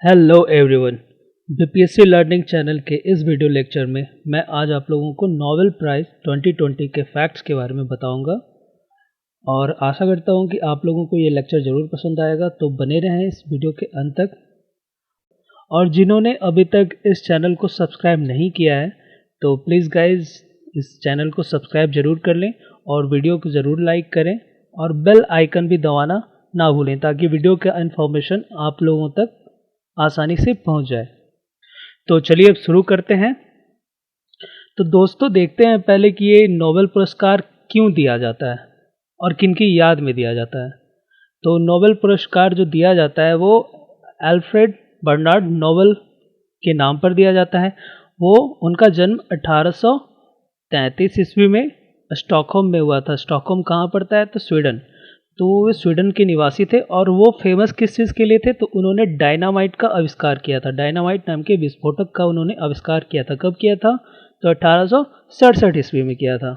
Hello everyone, BPSC learning channel के इस video lecture में मैं आज आप लोगों को नोबेल प्राइज़ 2020 के फैक्ट्स के बारे में बताऊंगा और आशा करता हूं कि आप लोगों को ये लेक्चर ज़रूर पसंद आएगा। तो बने रहें इस वीडियो के अंत तक। और जिन्होंने अभी तक इस चैनल को सब्सक्राइब नहीं किया है तो प्लीज़ गाइज इस चैनल को सब्सक्राइब ज़रूर कर लें और वीडियो को ज़रूर लाइक करें और बेल आइकन भी दबाना ना भूलें ताकि वीडियो का इन्फॉर्मेशन आप लोगों तक आसानी से पहुंच जाए। तो चलिए अब शुरू करते हैं। तो दोस्तों देखते हैं पहले कि ये नोबेल पुरस्कार क्यों दिया जाता है और किन की याद में दिया जाता है। तो नोबेल पुरस्कार जो दिया जाता है वो अल्फ्रेड बर्नार्ड नोबेल के नाम पर दिया जाता है। वो उनका जन्म 1833 ईस्वी में स्टॉकहोम में हुआ था। स्टॉकहोम कहाँ पड़ता है? तो स्वीडन। तो वो स्वीडन के निवासी थे और वो फेमस किस चीज़ के लिए थे? तो उन्होंने डायनामाइट का आविष्कार किया था। डायनामाइट नाम के विस्फोटक का उन्होंने आविष्कार किया था। कब किया था? तो 1867 ईस्वी में किया था।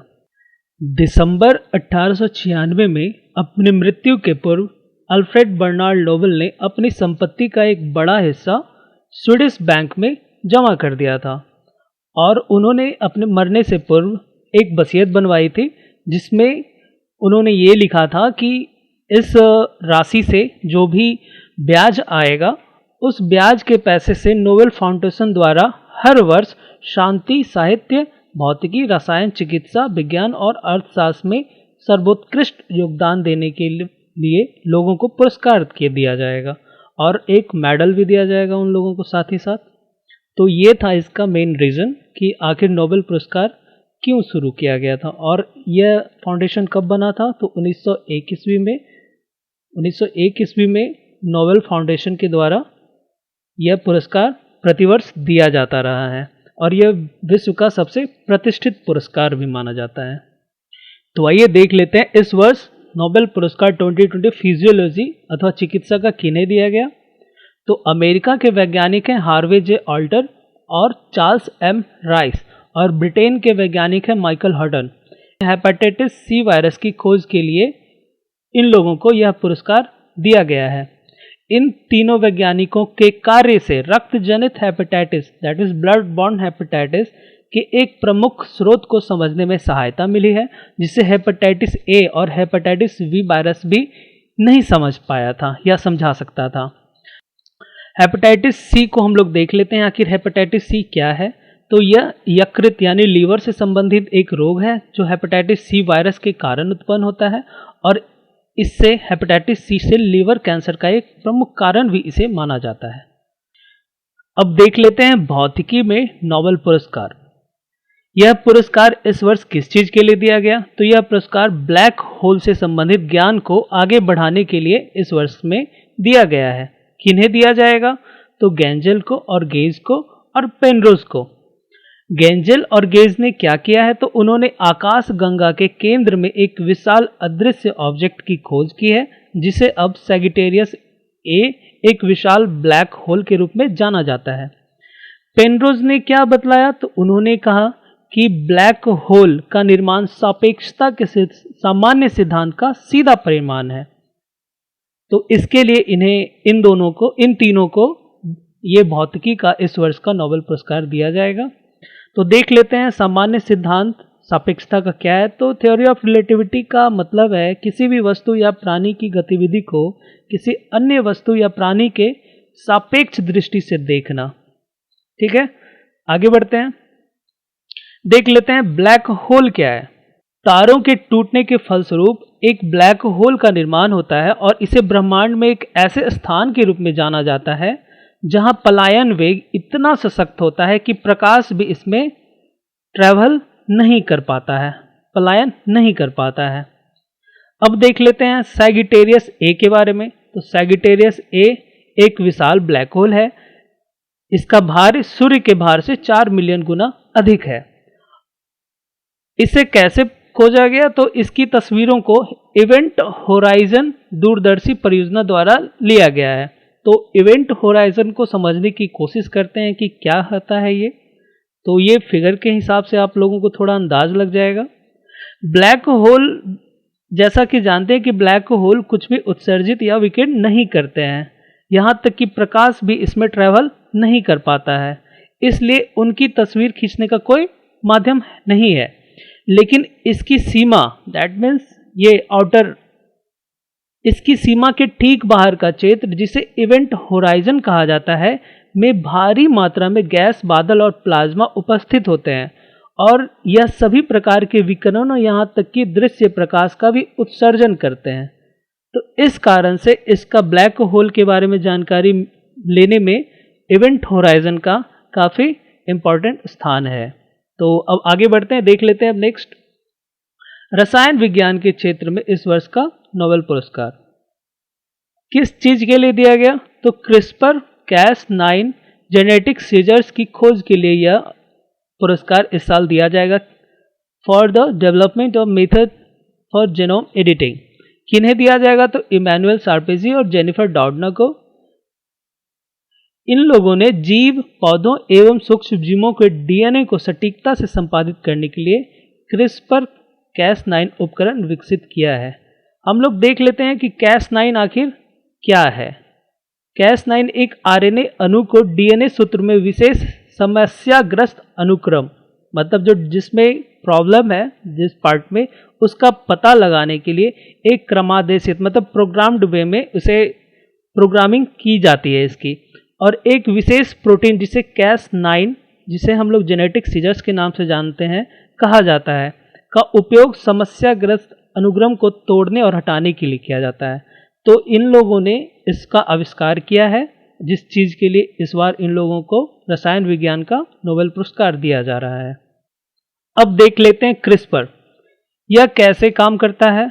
दिसंबर 1896 में अपनी मृत्यु के पूर्व अल्फ्रेड बर्नार्ड नोबेल ने अपनी संपत्ति का एक बड़ा हिस्सा स्वीडिश बैंक में जमा कर दिया था और उन्होंने अपने मरने से पूर्व एक वसीयत बनवाई थी जिसमें उन्होंने ये लिखा था कि इस राशि से जो भी ब्याज आएगा उस ब्याज के पैसे से नोबेल फाउंडेशन द्वारा हर वर्ष शांति, साहित्य, भौतिकी, रसायन, चिकित्सा, विज्ञान और अर्थशास्त्र में सर्वोत्कृष्ट योगदान देने के लिए लोगों को पुरस्कार दिया जाएगा और एक मेडल भी दिया जाएगा उन लोगों को साथ ही साथ। तो ये था इसका मेन रीज़न कि आखिर नोबेल पुरस्कार क्यों शुरू किया गया था। और यह फाउंडेशन कब बना था? तो 1901 ईस्वी में नोबेल फाउंडेशन के द्वारा यह पुरस्कार प्रतिवर्ष दिया जाता रहा है और यह विश्व का सबसे प्रतिष्ठित पुरस्कार भी माना जाता है। तो आइए देख लेते हैं इस वर्ष नोबेल पुरस्कार 2020 फिजियोलॉजी अथवा चिकित्सा का किन्हें दिया गया। तो अमेरिका के वैज्ञानिक हैं हार्वे जे ऑल्टर और चार्ल्स एम राइस और ब्रिटेन के वैज्ञानिक हैं माइकल हर्डन। हेपेटाइटिस सी वायरस की खोज के लिए इन लोगों को यह पुरस्कार दिया गया है। इन तीनों वैज्ञानिकों के कार्य से रक्त जनित hepatitis that is blood born hepatitis के एक प्रमुख स्रोत को समझने में सहायता मिली है जिसे हेपेटाइटिस ए और हेपेटाइटिस बी वायरस भी नहीं समझ पाया था या समझा सकता था। हेपेटाइटिस सी को हम लोग देख लेते हैं। आखिर हेपेटाइटिस सी क्या है? तो यह यकृत यानी लीवर से संबंधित एक रोग है जो हेपेटाइटिस सी वायरस के कारण उत्पन्न होता है और इससे हेपेटाइटिस सी से लीवर कैंसर का एक प्रमुख कारण भी इसे माना जाता है। अब देख लेते हैं भौतिकी में नोबेल पुरस्कार। यह पुरस्कार इस वर्ष किस चीज के लिए दिया गया? तो यह पुरस्कार ब्लैक होल से संबंधित ज्ञान को आगे बढ़ाने के लिए इस वर्ष में दिया गया है। किन्हें दिया जाएगा? तो गेंजेल को और गेज को और पेनरोज को। गेंजेल और गेज ने क्या किया है? तो उन्होंने आकाश गंगा के केंद्र में एक विशाल अदृश्य ऑब्जेक्ट की खोज की है जिसे अब सैजिटेरियस ए एक विशाल ब्लैक होल के रूप में जाना जाता है। पेनरोज ने क्या बतलाया? तो उन्होंने कहा कि ब्लैक होल का निर्माण सापेक्षता के सामान्य सिद्धांत का सीधा परिणाम है। तो इसके लिए इन तीनों को ये भौतिकी का इस वर्ष का नोबेल पुरस्कार दिया जाएगा। तो देख लेते हैं सामान्य सिद्धांत सापेक्षता का क्या है। तो थ्योरी ऑफ रिलेटिविटी का मतलब है किसी भी वस्तु या प्राणी की गतिविधि को किसी अन्य वस्तु या प्राणी के सापेक्ष दृष्टि से देखना। ठीक है, आगे बढ़ते हैं। देख लेते हैं ब्लैक होल क्या है। तारों के टूटने के फलस्वरूप एक ब्लैक होल का निर्माण होता है और इसे ब्रह्मांड में एक ऐसे स्थान के रूप में जाना जाता है जहां पलायन वेग इतना सशक्त होता है कि प्रकाश भी इसमें ट्रैवल नहीं कर पाता है, पलायन नहीं कर पाता है। अब देख लेते हैं सैजिटेरियस ए के बारे में। तो सैजिटेरियस ए एक विशाल ब्लैक होल है। इसका भार सूर्य के भार से 4 मिलियन गुना अधिक है। इसे कैसे खोजा गया? तो इसकी तस्वीरों को इवेंट होराइजन दूरदर्शी परियोजना द्वारा लिया गया है। तो इवेंट होराइजन को समझने की कोशिश करते हैं कि क्या होता है ये। तो ये फिगर के हिसाब से आप लोगों को थोड़ा अंदाज लग जाएगा। ब्लैक होल जैसा कि जानते हैं कि ब्लैक होल कुछ भी उत्सर्जित या विकिरण नहीं करते हैं। यहाँ तक कि प्रकाश भी इसमें ट्रैवल नहीं कर पाता है, इसलिए उनकी तस्वीर खींचने का कोई माध्यम नहीं है। लेकिन इसकी सीमा, दैट मीन्स ये आउटर, इसकी सीमा के ठीक बाहर का क्षेत्र जिसे इवेंट होराइजन कहा जाता है, में भारी मात्रा में गैस, बादल और प्लाज्मा उपस्थित होते हैं और यह सभी प्रकार के विकिरण और यहाँ तक कि दृश्य प्रकाश का भी उत्सर्जन करते हैं। तो इस कारण से इसका ब्लैक होल के बारे में जानकारी लेने में इवेंट होराइजन का काफ़ी इम्पॉर्टेंट स्थान है। तो अब आगे बढ़ते हैं, देख लेते हैं अब नेक्स्ट। रसायन विज्ञान के क्षेत्र में इस वर्ष का नोबेल पुरस्कार किस चीज के लिए दिया गया? तो क्रिस्पर Cas9 जेनेटिक सीजर्स की खोज के लिए यह पुरस्कार इस साल दिया जाएगा for the development of method for genome editing. किन्हें दिया जाएगा? तो इमैनुअल शार्पेजी और जेनिफर डाउडना को। इन लोगों ने जीव, पौधों एवं सूक्ष्म जीवों के डीएनए को सटीकता से संपादित करने के लिए क्रिस्पर Cas9 उपकरण विकसित किया है। हम लोग देख लेते हैं कि Cas9 आखिर क्या है। Cas9 एक आरएनए अणु को डीएनए सूत्र में विशेष समस्याग्रस्त अनुक्रम, मतलब जो जिसमें प्रॉब्लम है जिस पार्ट में, उसका पता लगाने के लिए एक क्रमादेशित मतलब प्रोग्राम्ड वे में उसे प्रोग्रामिंग की जाती है इसकी, और एक विशेष प्रोटीन जिसे Cas9, जिसे हम लोग जेनेटिक सीजर्स के नाम से जानते हैं, कहा जाता है, का उपयोग समस्याग्रस्त अनुक्रम को तोड़ने और हटाने के लिए किया जाता है। तो इन लोगों ने इसका आविष्कार किया है, जिस चीज़ के लिए इस बार इन लोगों को रसायन विज्ञान का नोबेल पुरस्कार दिया जा रहा है। अब देख लेते हैं क्रिस्पर, यह कैसे काम करता है।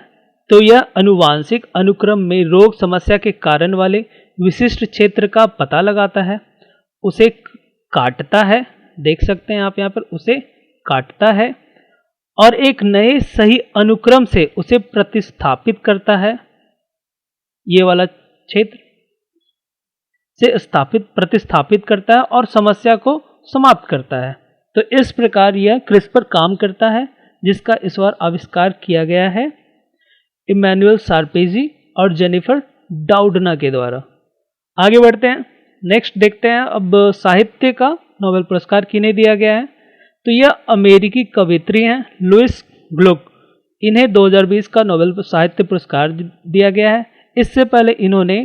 तो यह अनुवांशिक अनुक्रम में रोग समस्या के कारण वाले विशिष्ट क्षेत्र का पता लगाता है, उसे काटता है, देख सकते हैं आप यहाँ पर, उसे काटता है और एक नए सही अनुक्रम से उसे प्रतिस्थापित करता है, ये वाला क्षेत्र से प्रतिस्थापित करता है और समस्या को समाप्त करता है। तो इस प्रकार यह क्रिस्पर काम करता है, जिसका इस बार आविष्कार किया गया है इमैनुअल शार्पेजी और जेनिफर डाउडना के द्वारा। आगे बढ़ते हैं, नेक्स्ट देखते हैं अब साहित्य का नोबेल पुरस्कार किन्हें दिया गया है। तो यह अमेरिकी कवयित्री हैं लुइस ग्लुक, इन्हें 2020 का नोबेल साहित्य पुरस्कार दिया गया है। इससे पहले इन्होंने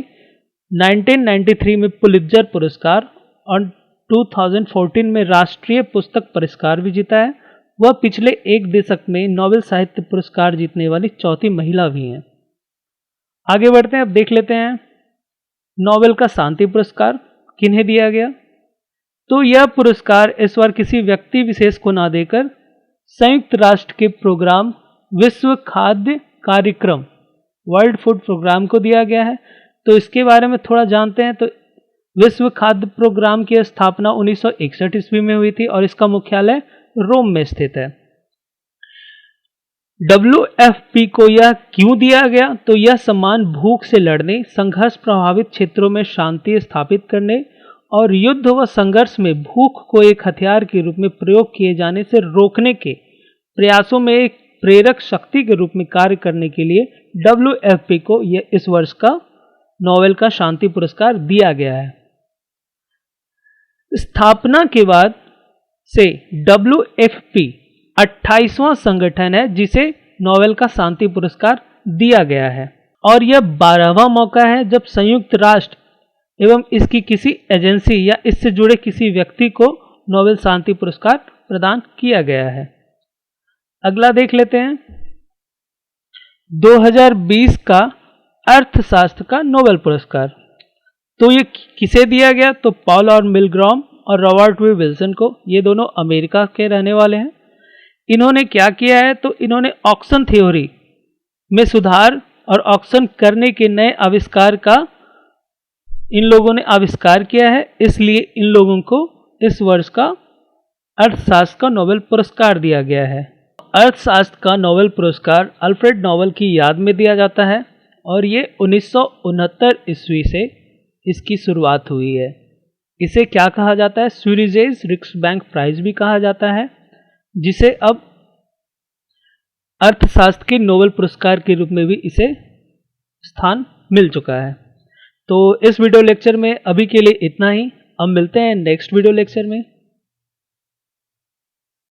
1993 में पुलित्जर पुरस्कार और 2014 में राष्ट्रीय पुस्तक पुरस्कार भी जीता है। वह पिछले एक दशक में नोबेल साहित्य पुरस्कार जीतने वाली चौथी महिला भी हैं। आगे बढ़ते हैं, अब देख लेते हैं नोबेल का शांति पुरस्कार किन्हें दिया गया। तो यह पुरस्कार इस बार किसी व्यक्ति विशेष को ना देकर संयुक्त राष्ट्र के प्रोग्राम विश्व खाद्य कार्यक्रम वर्ल्ड फूड प्रोग्राम को दिया गया है। तो इसके बारे में थोड़ा जानते हैं। तो विश्व खाद्य प्रोग्राम की स्थापना 1961 ईस्वी में हुई थी और इसका मुख्यालय रोम में स्थित है। WFP को यह क्यों दिया गया? तो यह सम्मान भूख से लड़ने, संघर्ष प्रभावित क्षेत्रों में शांति स्थापित करने और युद्ध व संघर्ष में भूख को एक हथियार के रूप में प्रयोग किए जाने से रोकने के प्रयासों में एक प्रेरक शक्ति के रूप में कार्य करने के लिए WFP को यह इस वर्ष का नोबेल का शांति पुरस्कार दिया गया है। स्थापना के बाद से WFP 28वां संगठन है जिसे नोबेल का शांति पुरस्कार दिया गया है और यह 12वां मौका है जब संयुक्त राष्ट्र एवं इसकी किसी एजेंसी या इससे जुड़े किसी व्यक्ति को नोबेल शांति पुरस्कार प्रदान किया गया है। अगला देख लेते हैं 2020 का अर्थशास्त्र का नोबेल पुरस्कार। तो ये किसे दिया गया? तो पॉल और मिलग्रॉम और रॉबर्ट वी विल्सन को। ये दोनों अमेरिका के रहने वाले हैं। इन्होंने क्या किया है? तो इन्होंने ऑक्शन थ्योरी में सुधार और ऑक्शन करने के नए आविष्कार का इन लोगों ने आविष्कार किया है, इसलिए इन लोगों को इस वर्ष का अर्थशास्त्र का नोबेल पुरस्कार दिया गया है। अर्थशास्त्र का नोबेल पुरस्कार अल्फ्रेड नोबेल की याद में दिया जाता है और ये 1969 ईस्वी से इसकी शुरुआत हुई है। इसे क्या कहा जाता है? स्विरिजेस रिक्सबैंक प्राइज भी कहा जाता है, जिसे अब अर्थशास्त्र के नोबेल पुरस्कार के रूप में भी इसे स्थान मिल चुका है। तो इस वीडियो लेक्चर में अभी के लिए इतना ही। अब मिलते हैं नेक्स्ट वीडियो लेक्चर में।